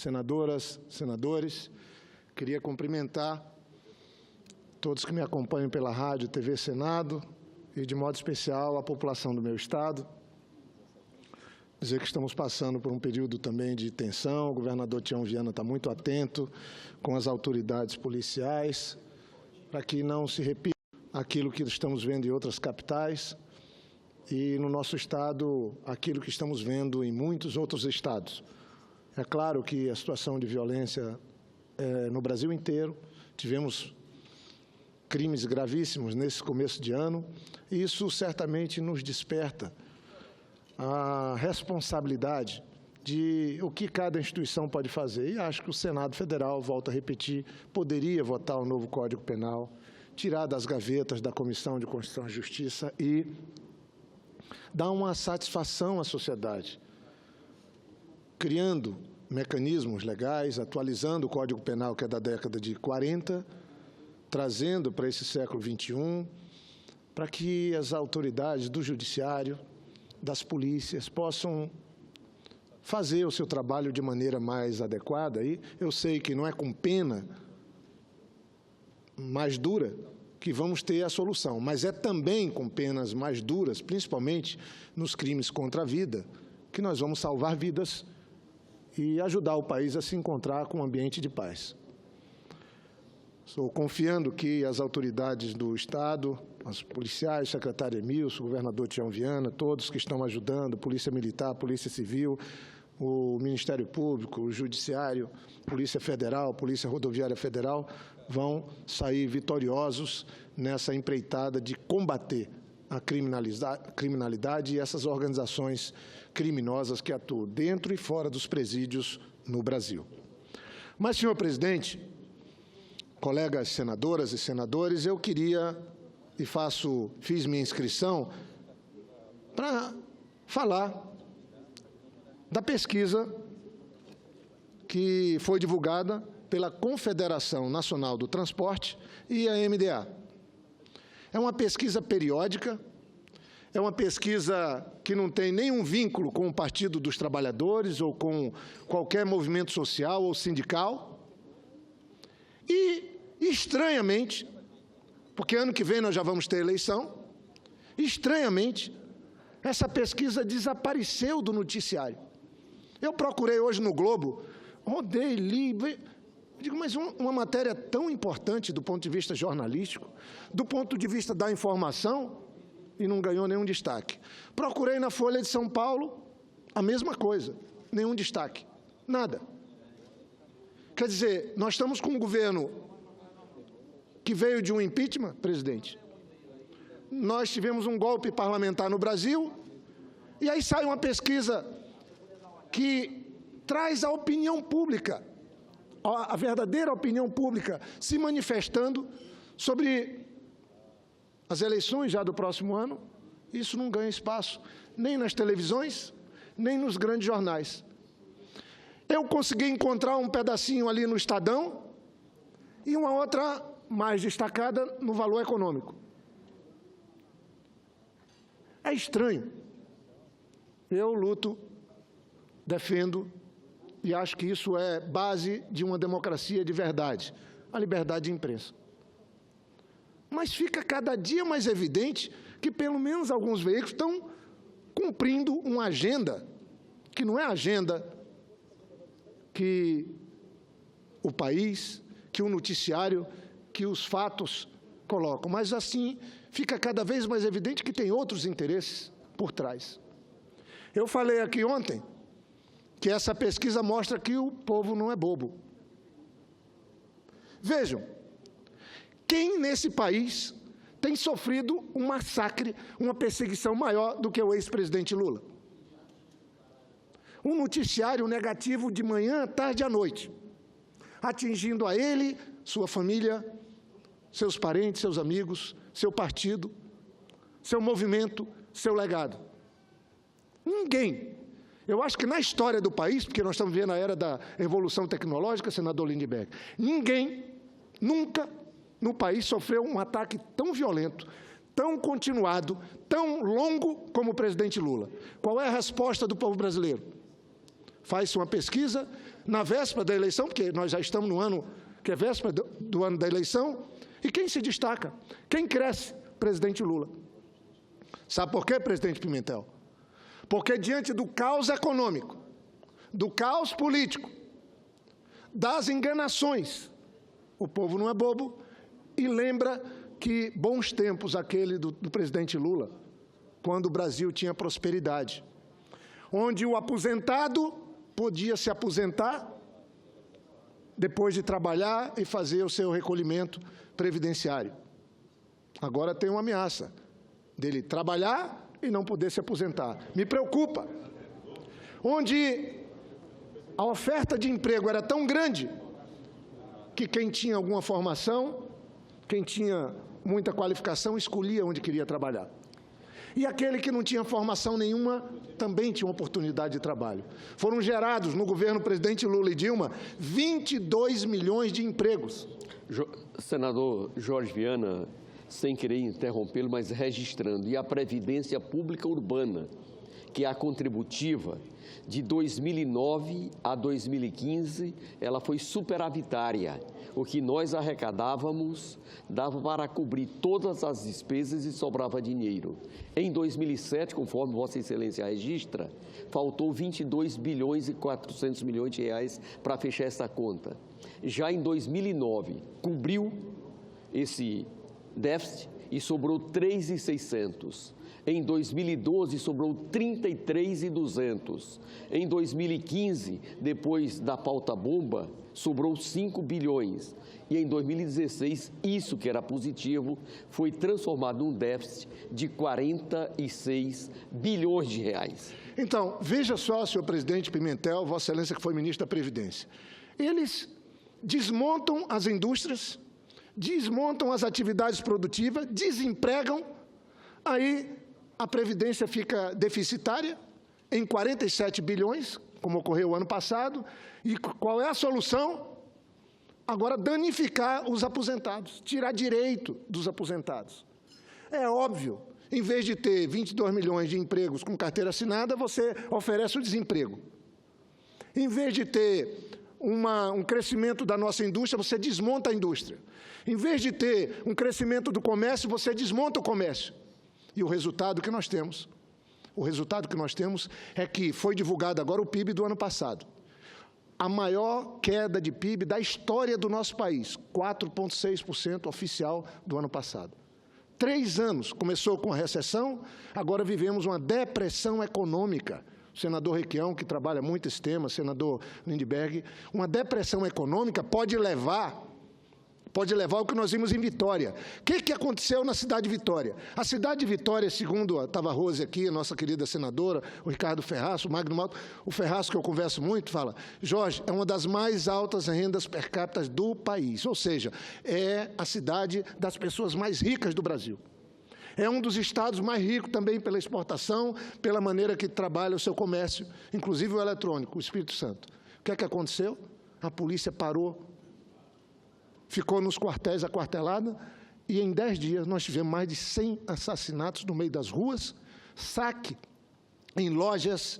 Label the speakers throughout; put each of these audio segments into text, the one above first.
Speaker 1: senadoras, senadores, queria cumprimentar todos que me acompanham pela rádio, TV Senado e, de modo especial, a população do meu estado. Dizer que estamos passando por um período também de tensão. O governador Tião Viana está muito atento com as autoridades policiais para que não se repita aquilo que estamos vendo em outras capitais e, no nosso estado, aquilo que estamos vendo em muitos outros estados. É claro que a situação de violência no Brasil inteiro, tivemos crimes gravíssimos nesse começo de ano, e isso certamente nos desperta a responsabilidade de o que cada instituição pode fazer. E acho que o Senado Federal, volto a repetir, poderia votar o novo Código Penal, tirar das gavetas da Comissão de Constituição e Justiça e dar uma satisfação à sociedade, criando mecanismos legais, atualizando o Código Penal, que é da década de 40, trazendo para esse século XXI, para que as autoridades do Judiciário, das polícias, possam fazer o seu trabalho de maneira mais adequada. E eu sei que não é com pena mais dura que vamos ter a solução, mas é também com penas mais duras, principalmente nos crimes contra a vida, que nós vamos salvar vidas e ajudar o país a se encontrar com um ambiente de paz. Estou confiando que as autoridades do Estado, os policiais, o secretário Emilson, o governador Tião Viana, todos que estão ajudando, Polícia Militar, Polícia Civil, o Ministério Público, o Judiciário, Polícia Federal, Polícia Rodoviária Federal, vão sair vitoriosos nessa empreitada de combater a criminalidade e essas organizações criminosas que atuam dentro e fora dos presídios no Brasil. Mas, senhor presidente, colegas senadoras e senadores, eu queria e fiz minha inscrição para falar da pesquisa que foi divulgada pela Confederação Nacional do Transporte e a MDA. É uma pesquisa periódica, é uma pesquisa que não tem nenhum vínculo com o Partido dos Trabalhadores ou com qualquer movimento social ou sindical. E, estranhamente, porque ano que vem nós já vamos ter eleição, estranhamente, essa pesquisa desapareceu do noticiário. Eu procurei hoje no Globo, rodei, li, digo, mas uma matéria tão importante do ponto de vista jornalístico, do ponto de vista da informação, e não ganhou nenhum destaque. Procurei na Folha de São Paulo, a mesma coisa, nenhum destaque, nada. Quer dizer, nós estamos com um governo que veio de um impeachment, presidente. Nós tivemos um golpe parlamentar no Brasil, e aí sai uma pesquisa que traz a opinião pública, a verdadeira opinião pública, se manifestando sobre as eleições já do próximo ano. Isso não ganha espaço, nem nas televisões, nem nos grandes jornais. Eu consegui encontrar um pedacinho ali no Estadão e uma outra mais destacada no Valor Econômico. É estranho. Eu luto, defendo e acho que isso é base de uma democracia de verdade, a liberdade de imprensa. Mas fica cada dia mais evidente que pelo menos alguns veículos estão cumprindo uma agenda que não é a agenda que o país, que o noticiário, que os fatos colocam, mas assim fica cada vez mais evidente que tem outros interesses por trás. Eu falei aqui ontem que essa pesquisa mostra que o povo não é bobo. Vejam, quem nesse país tem sofrido um massacre, uma perseguição maior do que o ex-presidente Lula? Um noticiário negativo de manhã, tarde e à noite, atingindo a ele, sua família, seus parentes, seus amigos, seu partido, seu movimento, seu legado. Ninguém. Eu acho que na história do país, porque nós estamos vendo a era da evolução tecnológica, senador Lindbergh, ninguém, nunca, no país sofreu um ataque tão violento, tão continuado, tão longo como o presidente Lula. Qual é a resposta do povo brasileiro? Faz-se uma pesquisa, na véspera da eleição, porque nós já estamos no ano que é véspera do ano da eleição, e quem se destaca? Quem cresce? Presidente Lula. Sabe por quê, presidente Pimentel? Porque diante do caos econômico, do caos político, das enganações, o povo não é bobo e lembra que bons tempos aquele do presidente Lula, quando o Brasil tinha prosperidade, onde o aposentado podia se aposentar depois de trabalhar e fazer o seu recolhimento previdenciário. Agora tem uma ameaça dele trabalhar e não poder se aposentar. Me preocupa. Onde a oferta de emprego era tão grande que quem tinha alguma formação, quem tinha muita qualificação, escolhia onde queria trabalhar. E aquele que não tinha formação nenhuma também tinha uma oportunidade de trabalho. Foram gerados, no governo do presidente Lula e Dilma, 22 milhões de empregos.
Speaker 2: Senador Jorge Viana, sem querer interrompê-lo, mas registrando, e a Previdência Pública Urbana, que é a contributiva, de 2009 a 2015, ela foi superavitária. O que nós arrecadávamos dava para cobrir todas as despesas e sobrava dinheiro. Em 2007, conforme Vossa Excelência registra, faltou 22 bilhões e 400 milhões de reais para fechar essa conta. Já em 2009, cobriu esse déficit e sobrou 3.600. Em 2012, sobrou 33.200. Em 2015, depois da pauta-bomba, sobrou 5 bilhões. E em 2016, isso que era positivo, foi transformado num déficit de 46 bilhões de reais.
Speaker 1: Então, veja só, senhor presidente Pimentel, Vossa Excelência que foi ministro da Previdência. Eles desmontam as indústrias, desmontam as atividades produtivas, desempregam, aí a Previdência fica deficitária em 47 bilhões, como ocorreu o ano passado, e qual é a solução? Agora, danificar os aposentados, tirar direito dos aposentados. É óbvio, em vez de ter 22 milhões de empregos com carteira assinada, você oferece o desemprego. Em vez de ter um crescimento da nossa indústria, você desmonta a indústria. Em vez de ter um crescimento do comércio, você desmonta o comércio. E o resultado que nós temos? O resultado que nós temos é que foi divulgado agora o PIB do ano passado. A maior queda de PIB da história do nosso país, 4,6% oficial do ano passado. 3 anos, começou com a recessão, agora vivemos uma depressão econômica. O senador Requião, que trabalha muito esse tema, senador Lindbergh, uma depressão econômica pode levar o que nós vimos em Vitória. O que aconteceu na cidade de Vitória? A cidade de Vitória, segundo a Tava Rose aqui, a nossa querida senadora, o Ricardo Ferraz, o Magno Malta, o Ferraz, que eu converso muito, fala, Jorge, é uma das mais altas rendas per capita do país, ou seja, é a cidade das pessoas mais ricas do Brasil. É um dos estados mais ricos também pela exportação, pela maneira que trabalha o seu comércio, inclusive o eletrônico, o Espírito Santo. O que aconteceu? A polícia parou, ficou nos quartéis aquartelada, e em 10 dias nós tivemos mais de 100 assassinatos no meio das ruas, saque em lojas,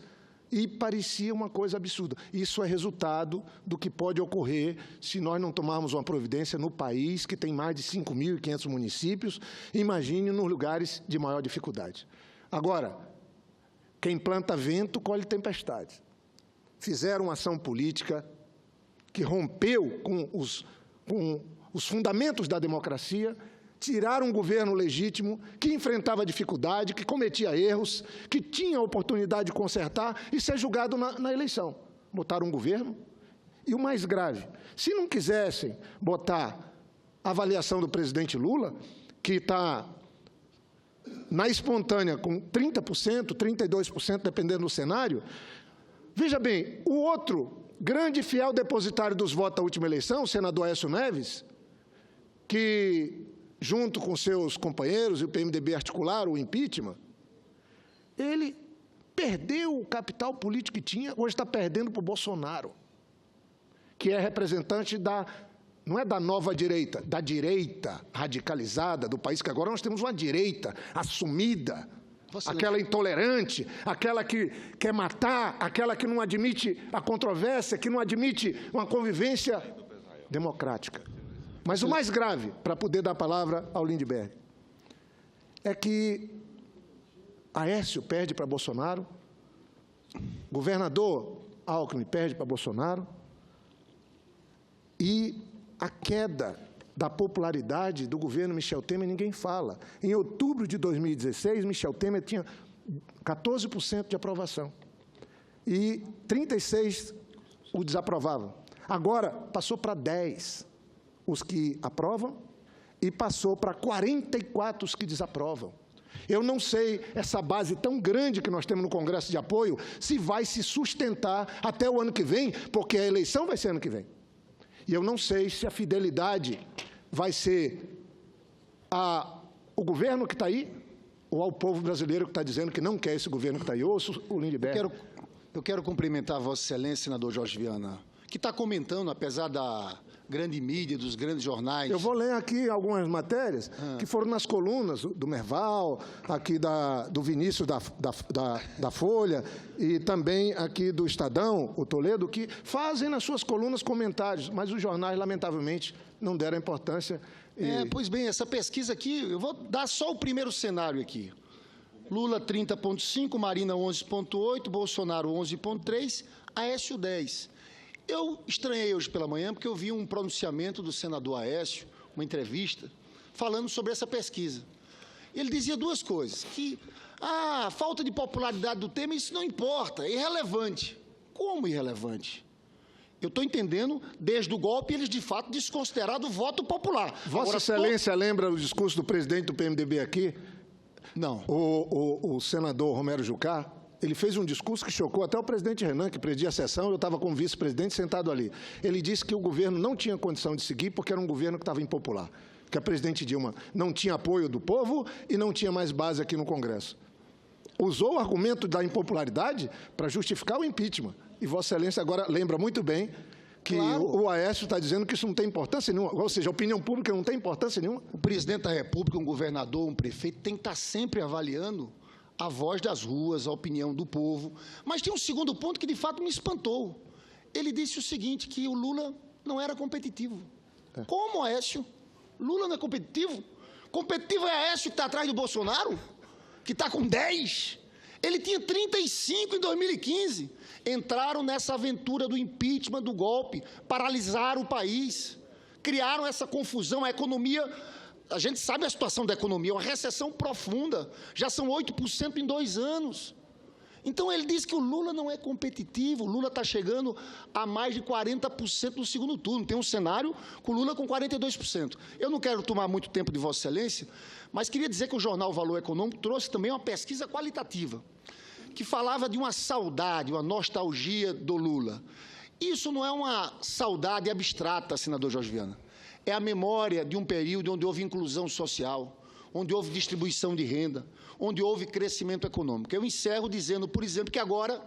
Speaker 1: e parecia uma coisa absurda. Isso é resultado do que pode ocorrer se nós não tomarmos uma providência no país, que tem mais de 5.500 municípios, imagine nos lugares de maior dificuldade. Agora, quem planta vento, colhe tempestade. Fizeram uma ação política que rompeu com os fundamentos da democracia, tiraram um governo legítimo que enfrentava dificuldade, que cometia erros, que tinha a oportunidade de consertar e ser julgado na eleição. Botaram um governo e o mais grave, se não quisessem botar a avaliação do presidente Lula, que está na espontânea com 30%, 32%, dependendo do cenário, veja bem, o outro grande e fiel depositário dos votos da última eleição, o senador Aécio Neves, que, junto com seus companheiros, e o PMDB articularam o impeachment, ele perdeu o capital político que tinha, hoje está perdendo para o Bolsonaro, que é representante não é da nova direita, da direita radicalizada do país, que agora nós temos uma direita assumida, aquela intolerante, aquela que quer matar, aquela que não admite a controvérsia, que não admite uma convivência democrática. Mas o mais grave, para poder dar a palavra ao Lindbergh, é que Aécio perde para Bolsonaro, governador Alckmin perde para Bolsonaro, e a queda da popularidade do governo Michel Temer ninguém fala. Em outubro de 2016, Michel Temer tinha 14% de aprovação e 36% o desaprovavam. Agora, passou para 10% os que aprovam e passou para 44% os que desaprovam. Eu não sei, essa base tão grande que nós temos no Congresso de apoio, se vai se sustentar até o ano que vem, porque a eleição vai ser ano que vem. E eu não sei se a fidelidade vai ser o governo que está aí ou ao povo brasileiro que está dizendo que não quer esse governo que está aí. Ouço o Lindbergh.
Speaker 3: Eu quero cumprimentar Vossa Excelência, senador Jorge Viana, que está comentando, apesar da grande mídia, dos grandes jornais.
Speaker 1: Eu vou ler aqui algumas matérias que foram nas colunas do Merval, aqui do Vinícius da Folha e também aqui do Estadão, o Toledo, que fazem nas suas colunas comentários, mas os jornais, lamentavelmente, não deram importância.
Speaker 3: Pois bem, essa pesquisa aqui, eu vou dar só o primeiro cenário aqui. Lula 30,5, Marina 11,8, Bolsonaro 11,3, Aécio 10. Eu estranhei hoje pela manhã porque eu vi um pronunciamento do senador Aécio, uma entrevista, falando sobre essa pesquisa. Ele dizia duas coisas, que a falta de popularidade do Temer, isso não importa, é irrelevante. Como irrelevante? Eu estou entendendo, desde o golpe, eles de fato desconsideraram o voto popular.
Speaker 1: Vossa Excelência lembra o discurso do presidente do PMDB aqui?
Speaker 3: Não.
Speaker 1: O senador Romero Jucá, ele fez um discurso que chocou até o presidente Renan, que presidia a sessão, eu estava com o vice-presidente sentado ali. Ele disse que o governo não tinha condição de seguir porque era um governo que estava impopular, que a presidente Dilma não tinha apoio do povo e não tinha mais base aqui no Congresso. Usou o argumento da impopularidade para justificar o impeachment. E Vossa Excelência agora lembra muito bem que o Aécio está dizendo que isso não tem importância nenhuma, ou seja, a opinião pública não tem importância nenhuma.
Speaker 3: O presidente da República, um governador, um prefeito, tem que estar sempre avaliando a voz das ruas, a opinião do povo. Mas tem um segundo ponto que, de fato, me espantou. Ele disse o seguinte, que o Lula não era competitivo. Como, Aécio? Lula não é competitivo? Competitivo é Aécio que está atrás do Bolsonaro, que está com 10. Ele tinha 35 em 2015. Entraram nessa aventura do impeachment, do golpe, paralisaram o país, criaram essa confusão, a economia... A gente sabe a situação da economia, uma recessão profunda, já são 8% em 2 anos. Então, ele diz que o Lula não é competitivo, o Lula está chegando a mais de 40% no segundo turno. Tem um cenário com o Lula com 42%. Eu não quero tomar muito tempo de Vossa Excelência, mas queria dizer que o jornal Valor Econômico trouxe também uma pesquisa qualitativa, que falava de uma saudade, uma nostalgia do Lula. Isso não é uma saudade abstrata, senador Jorge Viana. É a memória de um período onde houve inclusão social, onde houve distribuição de renda, onde houve crescimento econômico. Eu encerro dizendo, por exemplo, que agora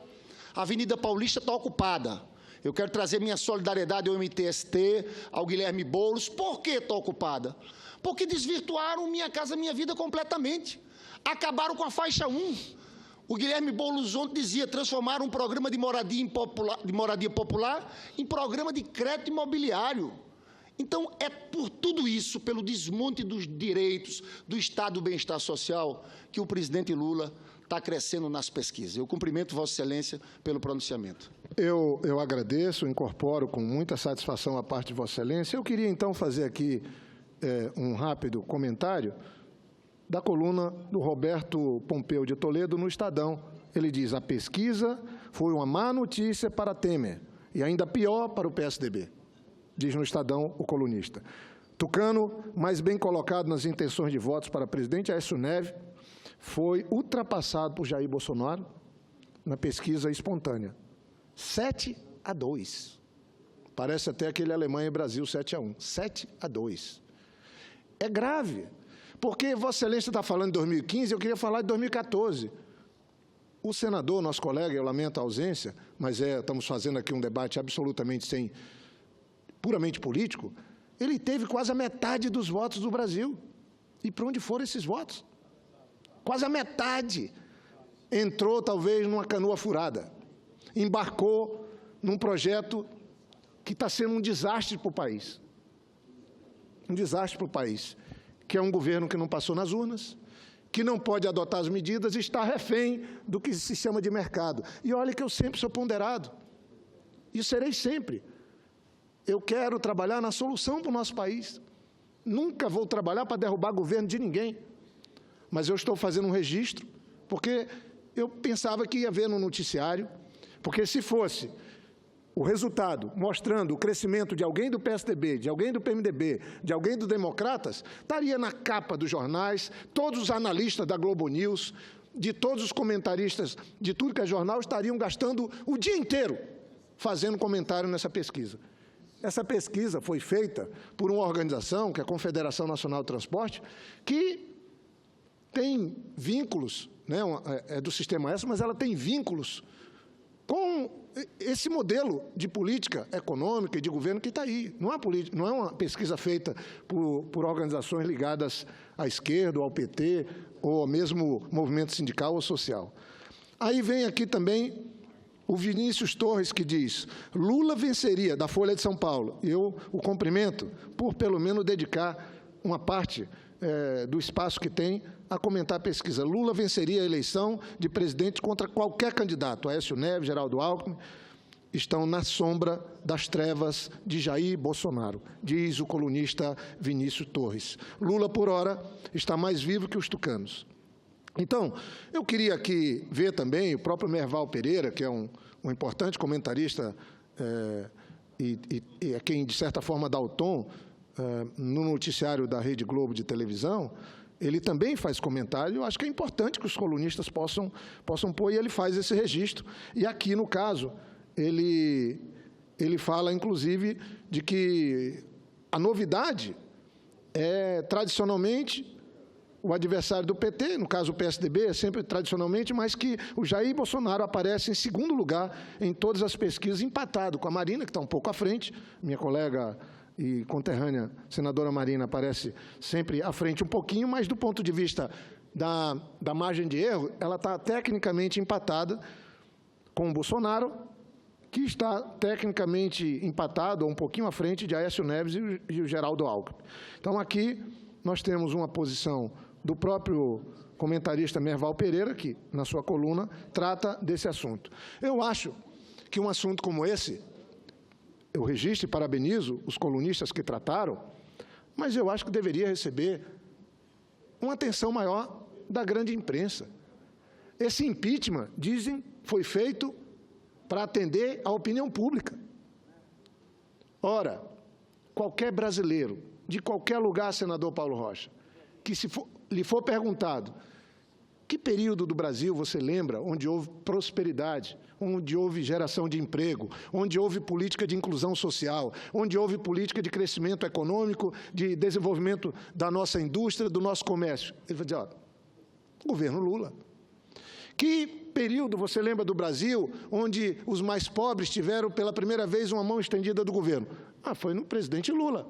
Speaker 3: a Avenida Paulista está ocupada. Eu quero trazer minha solidariedade ao MTST, ao Guilherme Boulos. Por que está ocupada? Porque desvirtuaram Minha Casa Minha Vida completamente. Acabaram com a faixa 1. O Guilherme Boulos ontem dizia, transformaram um programa de moradia popular em programa de crédito imobiliário. Então, é por tudo isso, pelo desmonte dos direitos, do Estado do bem-estar social, que o presidente Lula está crescendo nas pesquisas. Eu cumprimento Vossa Excelência pelo pronunciamento.
Speaker 1: Eu agradeço, incorporo com muita satisfação a parte de Vossa Excelência. Eu queria, então, fazer aqui um rápido comentário da coluna do Roberto Pompeu de Toledo no Estadão. Ele diz, a pesquisa foi uma má notícia para Temer e ainda pior para o PSDB. Diz no Estadão o colunista. Tucano, mais bem colocado nas intenções de votos para presidente, Aécio Neves, foi ultrapassado por Jair Bolsonaro na pesquisa espontânea. 7-2. Parece até aquele Alemanha e Brasil 7-1. 7-2. É grave, porque Vossa Excelência está falando de 2015, eu queria falar de 2014. O senador, nosso colega, eu lamento a ausência, mas estamos fazendo aqui um debate absolutamente puramente político, ele teve quase a metade dos votos do Brasil. E para onde foram esses votos? quase a metade entrou, talvez, numa canoa furada, embarcou num projeto que está sendo um desastre para o país. Um desastre para o país, que é um governo que não passou nas urnas, que não pode adotar as medidas e está refém do que se chama de mercado. E olha que eu sempre sou ponderado, e serei sempre. Eu quero trabalhar na solução para o nosso país. Nunca vou trabalhar para derrubar governo de ninguém. Mas eu estou fazendo um registro, porque eu pensava que ia ver no noticiário, porque se fosse o resultado mostrando o crescimento de alguém do PSDB, de alguém do PMDB, de alguém do Democratas, estaria na capa dos jornais, todos os analistas da Globo News, de todos os comentaristas de tudo que é jornal, estariam gastando o dia inteiro fazendo comentário nessa pesquisa. Essa pesquisa foi feita por uma organização, que é a Confederação Nacional do Transporte, que tem vínculos, né, é do Sistema S, mas ela tem vínculos com esse modelo de política econômica e de governo que está aí. Não é uma pesquisa feita por organizações ligadas à esquerda, ou ao PT, ou ao mesmo movimento sindical ou social. Aí vem aqui também o Vinícius Torres, que diz: Lula venceria, da Folha de São Paulo. Eu o cumprimento por, pelo menos, dedicar uma parte do espaço que tem a comentar a pesquisa. Lula venceria a eleição de presidente contra qualquer candidato. Aécio Neves, Geraldo Alckmin estão na sombra das trevas de Jair Bolsonaro, diz o colunista Vinícius Torres. Lula, por hora, está mais vivo que os tucanos. Então, eu queria aqui ver também o próprio Merval Pereira, que é um importante comentarista e é quem, de certa forma, dá o tom no noticiário da Rede Globo de televisão. Ele também faz comentário. Eu acho que é importante que os colunistas possam pôr, e ele faz esse registro. E aqui, no caso, ele fala, inclusive, de que a novidade é, tradicionalmente, o adversário do PT, no caso o PSDB, é sempre tradicionalmente, mas que o Jair Bolsonaro aparece em segundo lugar em todas as pesquisas, empatado com a Marina, que está um pouco à frente. Minha colega e conterrânea, senadora Marina, aparece sempre à frente um pouquinho, mas do ponto de vista da margem de erro, ela está tecnicamente empatada com o Bolsonaro, que está tecnicamente empatado, ou um pouquinho à frente de Aécio Neves e o Geraldo Alckmin. Então, aqui nós temos uma posição do próprio comentarista Merval Pereira, que, na sua coluna, trata desse assunto. Eu acho que um assunto como esse, eu registro e parabenizo os colunistas que trataram, mas eu acho que deveria receber uma atenção maior da grande imprensa. Esse impeachment, dizem, foi feito para atender à opinião pública. Ora, qualquer brasileiro, de qualquer lugar, senador Paulo Rocha, que lhe for perguntado que período do Brasil você lembra onde houve prosperidade, onde houve geração de emprego, onde houve política de inclusão social, onde houve política de crescimento econômico, de desenvolvimento da nossa indústria, do nosso comércio. Ele vai dizer, ó, governo Lula. Que período você lembra do Brasil onde os mais pobres tiveram pela primeira vez uma mão estendida do governo? Ah, foi no presidente Lula.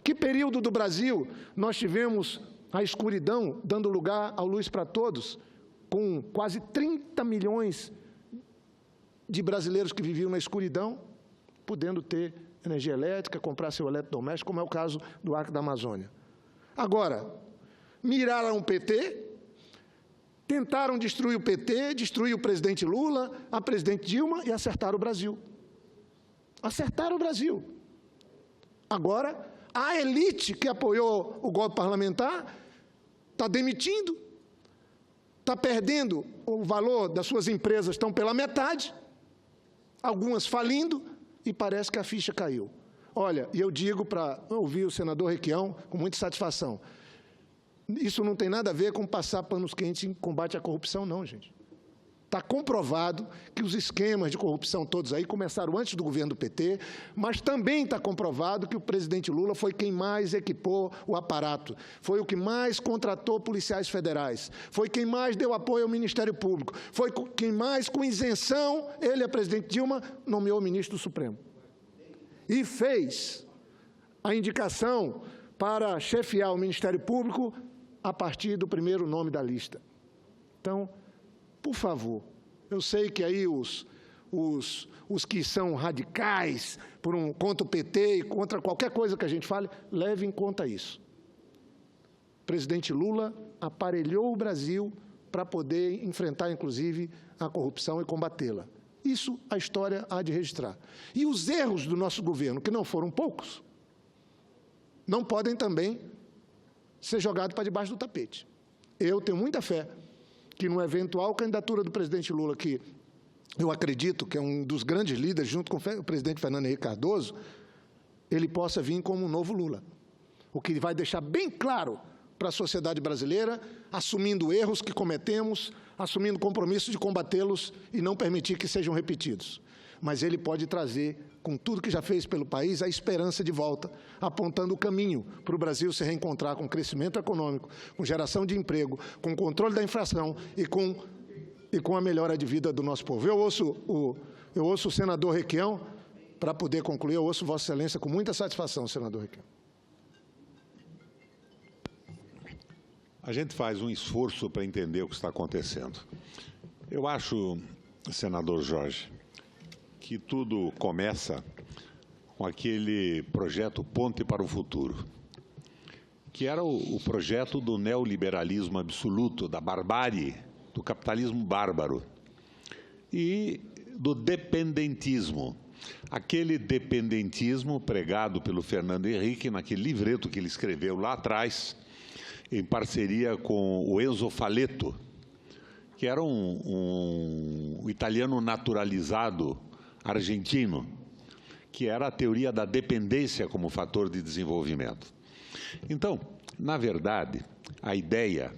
Speaker 1: Que período do Brasil nós tivemos a escuridão dando lugar à luz para todos, com quase 30 milhões de brasileiros que viviam na escuridão, podendo ter energia elétrica, comprar seu eletrodoméstico, como é o caso do Acre da Amazônia. Agora, miraram o PT, tentaram destruir o PT, destruir o presidente Lula, a presidente Dilma e acertaram o Brasil. Acertaram o Brasil. Agora, a elite que apoiou o golpe parlamentar está demitindo, está perdendo o valor das suas empresas, estão pela metade, algumas falindo, e parece que a ficha caiu. Olha, e eu digo para ouvir o senador Requião com muita satisfação, isso não tem nada a ver com passar panos quentes em combate à corrupção, não, gente. Está comprovado que os esquemas de corrupção todos aí começaram antes do governo do PT, mas também está comprovado que o presidente Lula foi quem mais equipou o aparato, foi o que mais contratou policiais federais, foi quem mais deu apoio ao Ministério Público, foi quem mais, com isenção, ele, a presidente Dilma, nomeou o ministro do Supremo. E fez a indicação para chefiar o Ministério Público a partir do primeiro nome da lista. Então, por favor, eu sei que aí os que são radicais contra o PT e contra qualquer coisa que a gente fale, leve em conta isso. O presidente Lula aparelhou o Brasil para poder enfrentar, inclusive, a corrupção e combatê-la. Isso a história há de registrar. E os erros do nosso governo, que não foram poucos, não podem também ser jogados para debaixo do tapete. Eu tenho muita fé que, numa eventual candidatura do presidente Lula, que eu acredito que é um dos grandes líderes, junto com o presidente Fernando Henrique Cardoso, ele possa vir como um novo Lula. O que vai deixar bem claro para a sociedade brasileira, assumindo erros que cometemos, assumindo compromisso de combatê-los e não permitir que sejam repetidos. Mas ele pode trazer, com tudo que já fez pelo país, a esperança de volta, apontando o caminho para o Brasil se reencontrar com crescimento econômico, com geração de emprego, com controle da inflação e com a melhora de vida do nosso povo. Eu ouço o senador Requião, para poder concluir, eu ouço Vossa Excelência com muita satisfação, senador Requião.
Speaker 4: A gente faz um esforço para entender o que está acontecendo. Eu acho, senador Jorge, que tudo começa com aquele projeto Ponte para o Futuro, que era o projeto do neoliberalismo absoluto, da barbárie, do capitalismo bárbaro e do dependentismo. Aquele dependentismo pregado pelo Fernando Henrique naquele livreto que ele escreveu lá atrás, em parceria com o Enzo Faleto, que era um italiano naturalizado argentino, que era a teoria da dependência como fator de desenvolvimento. Então, na verdade, a ideia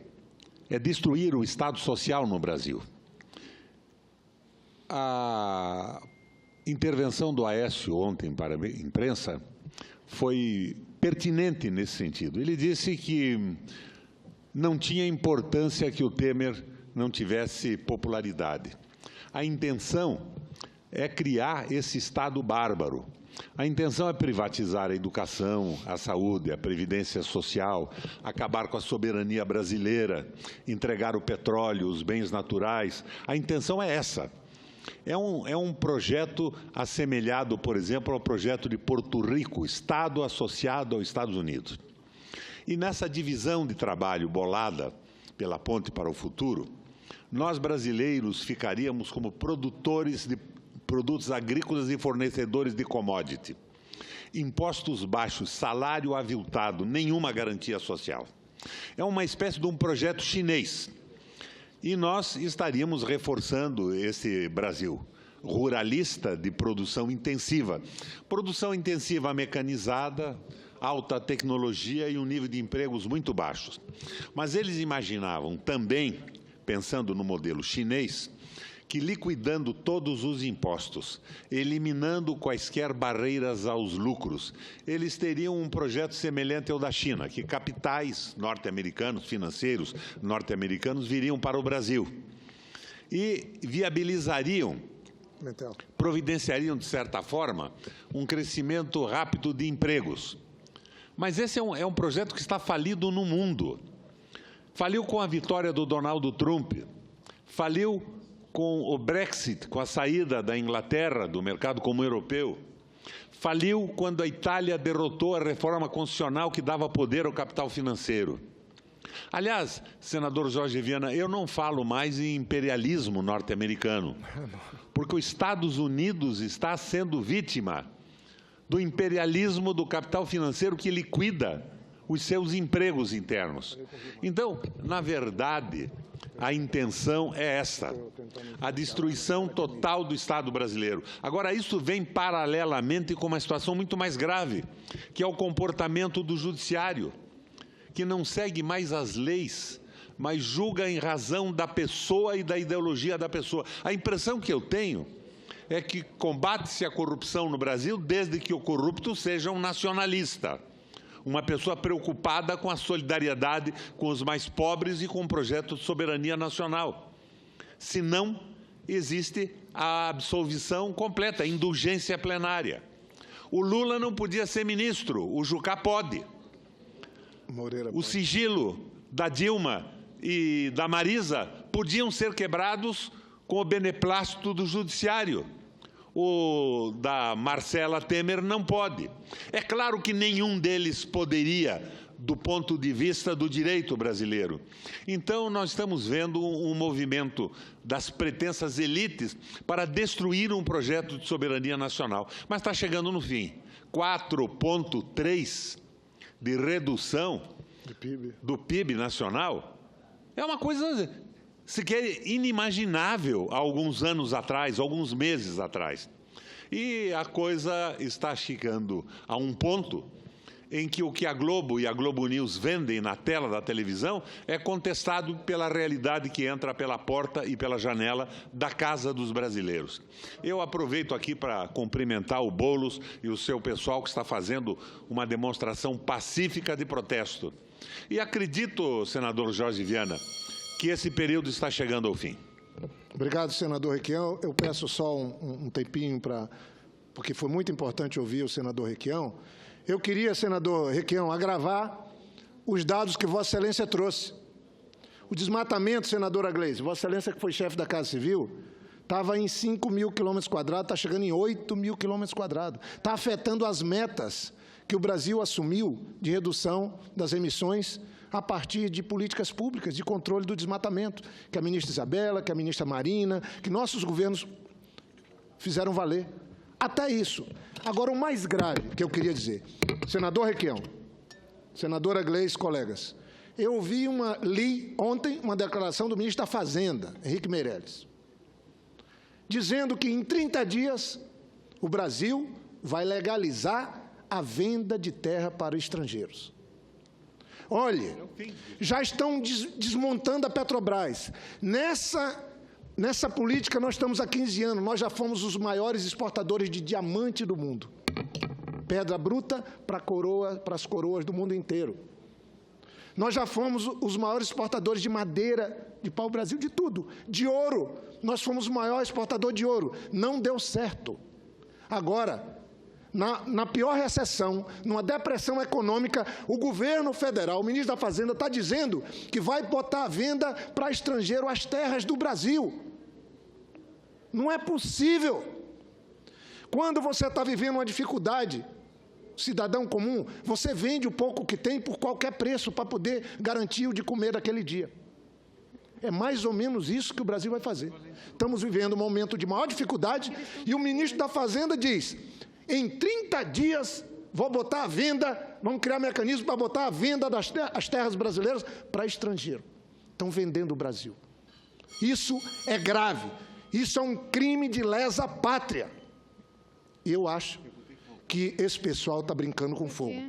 Speaker 4: é destruir o Estado social no Brasil. A intervenção do Aécio ontem para a imprensa foi pertinente nesse sentido. Ele disse que não tinha importância que o Temer não tivesse popularidade. A intenção é criar esse Estado bárbaro. A intenção é privatizar a educação, a saúde, a previdência social, acabar com a soberania brasileira, entregar o petróleo, os bens naturais. A intenção é essa. É um projeto assemelhado, por exemplo, ao projeto de Porto Rico, Estado associado aos Estados Unidos. E nessa divisão de trabalho bolada pela Ponte para o Futuro, nós brasileiros ficaríamos como produtores de produtos agrícolas e fornecedores de commodity. Impostos baixos, salário aviltado, nenhuma garantia social. É uma espécie de um projeto chinês. E nós estaríamos reforçando esse Brasil ruralista de produção intensiva. Produção intensiva mecanizada, alta tecnologia e um nível de empregos muito baixos. Mas eles imaginavam também, pensando no modelo chinês, que liquidando todos os impostos, eliminando quaisquer barreiras aos lucros, eles teriam um projeto semelhante ao da China, que capitais norte-americanos, financeiros norte-americanos, viriam para o Brasil e viabilizariam, providenciariam, de certa forma, um crescimento rápido de empregos. Mas esse é um projeto que está falido no mundo. Faliu com a vitória do Donald Trump, faliu com o Brexit, com a saída da Inglaterra do mercado comum europeu, faliu quando a Itália derrotou a reforma constitucional que dava poder ao capital financeiro. Aliás, senador Jorge Viana, eu não falo mais em imperialismo norte-americano, porque os Estados Unidos está sendo vítima do imperialismo do capital financeiro que liquida os seus empregos internos. Então, na verdade, a intenção é essa, a destruição total do Estado brasileiro. Agora, isso vem paralelamente com uma situação muito mais grave, que é o comportamento do judiciário, que não segue mais as leis, mas julga em razão da pessoa e da ideologia da pessoa. A impressão que eu tenho é que combate-se a corrupção no Brasil desde que o corrupto seja um nacionalista, uma pessoa preocupada com a solidariedade com os mais pobres e com o projeto de soberania nacional. Se não, existe a absolvição completa, a indulgência plenária. O Lula não podia ser ministro, o Jucá pode. O sigilo da Dilma e da Marisa podiam ser quebrados com o beneplácito do Judiciário. O da Marcela Temer não pode. É claro que nenhum deles poderia, do ponto de vista do direito brasileiro. Então, nós estamos vendo um movimento das pretensas elites para destruir um projeto de soberania nacional. Mas está chegando no fim. 4,3% de redução do PIB nacional é uma coisa sequer inimaginável há alguns anos atrás, alguns meses atrás. E a coisa está chegando a um ponto em que o que a Globo e a Globo News vendem na tela da televisão é contestado pela realidade que entra pela porta e pela janela da casa dos brasileiros. Eu aproveito aqui para cumprimentar o Boulos e o seu pessoal que está fazendo uma demonstração pacífica de protesto. E acredito, senador Jorge Viana, que esse período está chegando ao fim.
Speaker 1: Obrigado, senador Requião. Eu peço só um tempinho porque foi muito importante ouvir o senador Requião. Eu queria, senador Requião, agravar os dados que Vossa Excelência trouxe. O desmatamento, senadora Gleisi, Vossa Excelência, que foi chefe da Casa Civil, estava em 5 mil quilômetros quadrados, está chegando em 8 mil quilômetros quadrados. Está afetando as metas que o Brasil assumiu de redução das emissões a partir de políticas públicas de controle do desmatamento, que a ministra Isabela, que a ministra Marina, que nossos governos fizeram valer. Até isso. Agora, o mais grave que eu queria dizer, senador Requião, senadora Gleisi, colegas, eu li ontem uma declaração do ministro da Fazenda, Henrique Meirelles, dizendo que em 30 dias o Brasil vai legalizar a venda de terra para estrangeiros. Olhe, já estão desmontando a Petrobras. Nessa política, nós estamos há 15 anos, nós já fomos os maiores exportadores de diamante do mundo. Pedra bruta para as coroas do mundo inteiro. Nós já fomos os maiores exportadores de madeira, de pau-brasil, de tudo. De ouro, nós fomos o maior exportador de ouro. Não deu certo. Agora, na pior recessão, numa depressão econômica, o governo federal, o ministro da Fazenda, está dizendo que vai botar à venda para estrangeiro as terras do Brasil. Não é possível. Quando você está vivendo uma dificuldade, cidadão comum, você vende o pouco que tem por qualquer preço para poder garantir o de comer daquele dia. É mais ou menos isso que o Brasil vai fazer. Estamos vivendo um momento de maior dificuldade e o ministro da Fazenda diz: em 30 dias, vou botar à venda, vamos criar mecanismo para botar à venda as terras brasileiras para estrangeiro. Estão vendendo o Brasil. Isso é grave. Isso é um crime de lesa pátria. E eu acho que esse pessoal está brincando com fogo.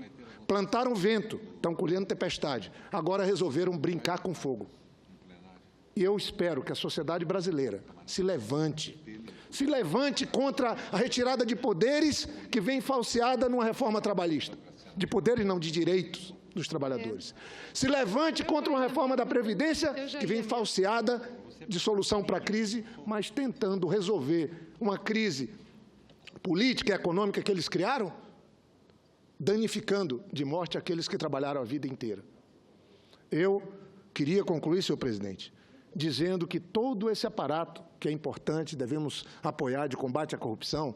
Speaker 1: Plantaram vento, estão colhendo tempestade. Agora resolveram brincar com fogo. E eu espero que a sociedade brasileira se levante contra a retirada de poderes que vem falseada numa reforma trabalhista. De poderes não, de direitos dos trabalhadores. Se levante contra uma reforma da Previdência que vem falseada de solução para a crise, mas tentando resolver uma crise política e econômica que eles criaram, danificando de morte aqueles que trabalharam a vida inteira. Eu queria concluir, senhor presidente, dizendo que todo esse aparato, que é importante, devemos apoiar, de combate à corrupção,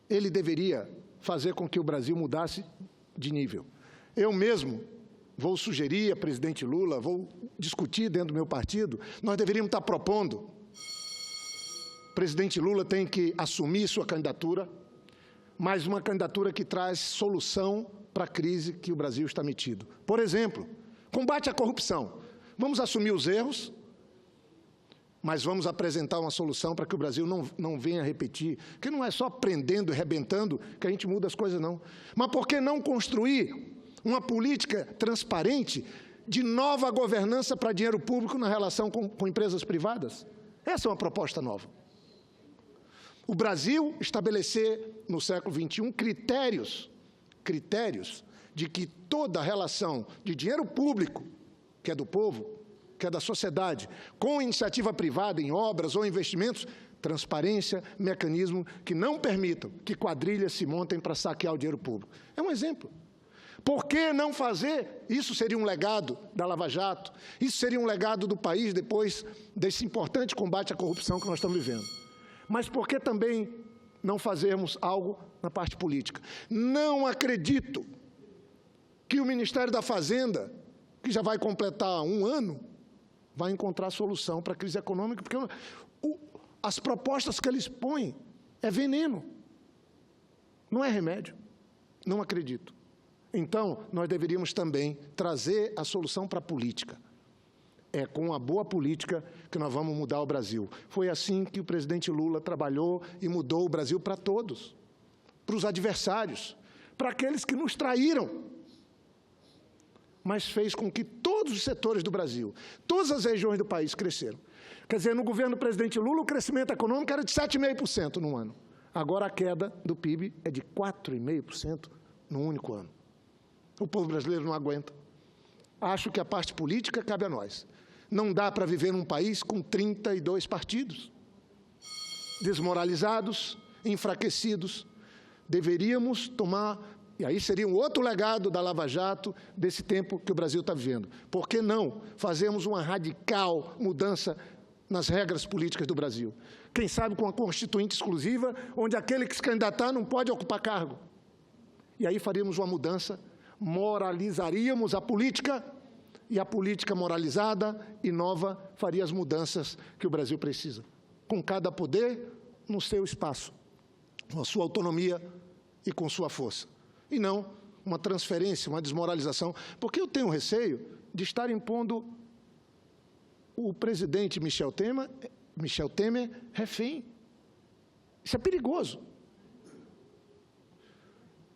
Speaker 1: ele deveria fazer com que o Brasil mudasse de nível. Eu mesmo vou sugerir a presidente Lula, vou discutir dentro do meu partido, nós deveríamos estar propondo. O presidente Lula tem que assumir sua candidatura, mas uma candidatura que traz solução para a crise que o Brasil está metido. Por exemplo, combate à corrupção. Vamos assumir os erros, mas vamos apresentar uma solução para que o Brasil não venha repetir, que não é só prendendo e rebentando que a gente muda as coisas, não. Mas por que não construir uma política transparente de nova governança para dinheiro público na relação com empresas privadas? Essa é uma proposta nova. O Brasil estabelecer, no século XXI, critérios de que toda relação de dinheiro público, que é do povo, que é da sociedade, com iniciativa privada em obras ou investimentos, transparência, mecanismo que não permitam que quadrilhas se montem para saquear o dinheiro público. É um exemplo. Por que não fazer? Isso seria um legado da Lava Jato, isso seria um legado do país depois desse importante combate à corrupção que nós estamos vivendo. Mas por que também não fazermos algo na parte política? Não acredito que o Ministério da Fazenda, que já vai completar 1 ano, vai encontrar solução para a crise econômica, porque as propostas que eles põem é veneno, não é remédio. Não acredito. Então, nós deveríamos também trazer a solução para a política. É com a boa política que nós vamos mudar o Brasil. Foi assim que o presidente Lula trabalhou e mudou o Brasil para todos, para os adversários, para aqueles que nos traíram, mas fez com que todos os setores do Brasil, todas as regiões do país cresceram. Quer dizer, no governo do presidente Lula, o crescimento econômico era de 7,5% no ano. Agora a queda do PIB é de 4,5% no único ano. O povo brasileiro não aguenta. Acho que a parte política cabe a nós. Não dá para viver num país com 32 partidos, desmoralizados, enfraquecidos. Deveríamos tomar, e aí seria um outro legado da Lava Jato, desse tempo que o Brasil está vivendo. Por que não fazermos uma radical mudança nas regras políticas do Brasil? Quem sabe com uma constituinte exclusiva, onde aquele que se candidatar não pode ocupar cargo. E aí faríamos uma mudança, moralizaríamos a política, e a política moralizada e nova faria as mudanças que o Brasil precisa. Com cada poder no seu espaço, com a sua autonomia e com sua força. E não uma transferência, uma desmoralização, porque eu tenho receio de estar impondo o presidente Michel Temer refém. Isso é perigoso.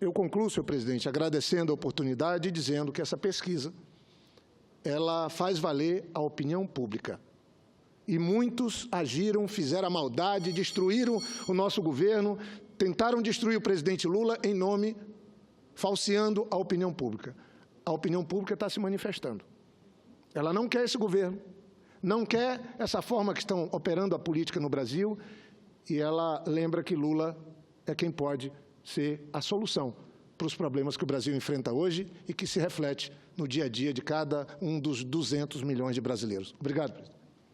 Speaker 1: Eu concluo, senhor presidente, agradecendo a oportunidade e dizendo que essa pesquisa, ela faz valer a opinião pública. E muitos agiram, fizeram a maldade, destruíram o nosso governo, tentaram destruir o presidente Lula em nome, falseando a opinião pública. A opinião pública está se manifestando. Ela não quer esse governo, não quer essa forma que estão operando a política no Brasil, e ela lembra que Lula é quem pode ser a solução para os problemas que o Brasil enfrenta hoje e que se reflete no dia a dia de cada um dos 200 milhões de brasileiros. Obrigado, presidente.